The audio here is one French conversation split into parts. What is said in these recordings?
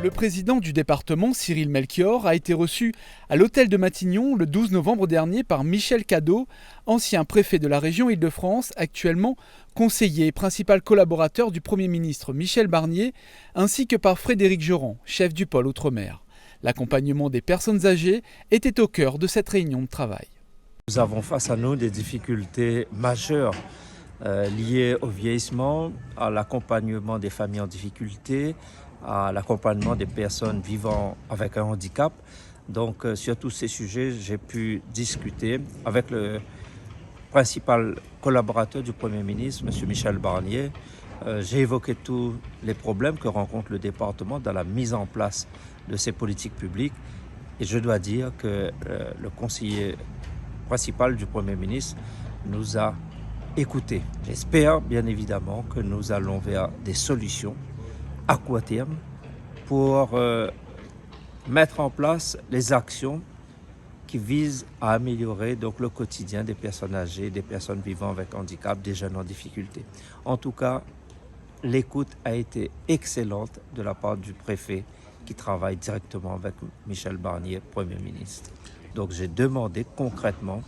Le président du département, Cyril Melchior, a été reçu à l'hôtel de Matignon le 12 novembre dernier par Michel Cadot, ancien préfet de la région Île-de-France, actuellement conseiller et principal collaborateur du Premier ministre Michel Barnier, ainsi que par Frédéric Joran, chef du pôle Outre-mer. L'accompagnement des personnes âgées était au cœur de cette réunion de travail. Nous avons face à nous des difficultés majeures liées au vieillissement, à l'accompagnement des familles en difficulté, à l'accompagnement des personnes vivant avec un handicap. Donc sur tous ces sujets, j'ai pu discuter avec le principal collaborateur du Premier ministre, M. Michel Barnier. J'ai évoqué tous les problèmes que rencontre le département dans la mise en place de ces politiques publiques. Et je dois dire que le conseiller principal du Premier ministre nous a écoutés. J'espère bien évidemment que nous allons vers des solutions à court terme pour mettre en place les actions qui visent à améliorer donc, le quotidien des personnes âgées, des personnes vivant avec handicap, des jeunes en difficulté. En tout cas, l'écoute a été excellente de la part du préfet qui travaille directement avec Michel Barnier, Premier ministre. Donc j'ai demandé concrètement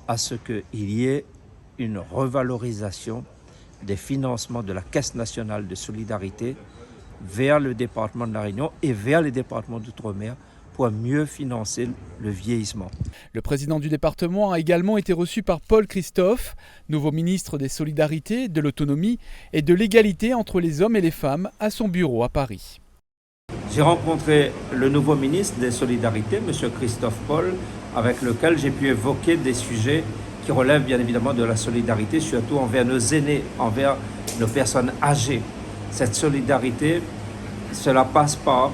à ce qu'il y ait une revalorisation des financements de la Caisse nationale de solidarité vers le département de La Réunion et vers les départements d'outre-mer pour mieux financer le vieillissement. Le président du département a également été reçu par Paul Christophe, nouveau ministre des Solidarités, de l'Autonomie et de l'égalité entre les hommes et les femmes à son bureau à Paris. J'ai rencontré le nouveau ministre des Solidarités, M. Christophe Paul, avec lequel j'ai pu évoquer des sujets qui relèvent bien évidemment de la solidarité, surtout envers nos aînés, envers nos personnes âgées. Cette solidarité, cela passe par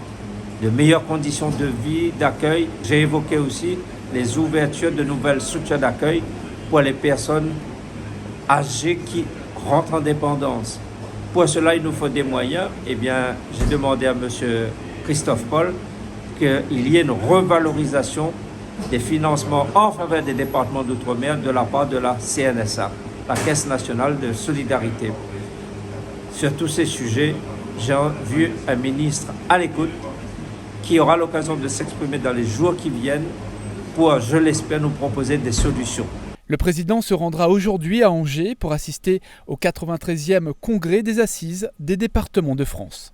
de meilleures conditions de vie, d'accueil. J'ai évoqué aussi les ouvertures de nouvelles structures d'accueil pour les personnes âgées qui rentrent en dépendance. Pour cela, il nous faut des moyens. Eh bien, j'ai demandé à M. Christophe Paul qu'il y ait une revalorisation des financements en faveur des départements d'outre-mer de la part de la CNSA, la Caisse nationale de solidarité. Sur tous ces sujets, j'ai vu un ministre à l'écoute qui aura l'occasion de s'exprimer dans les jours qui viennent pour, je l'espère, nous proposer des solutions. Le président se rendra aujourd'hui à Angers pour assister au 93e congrès des assises des départements de France.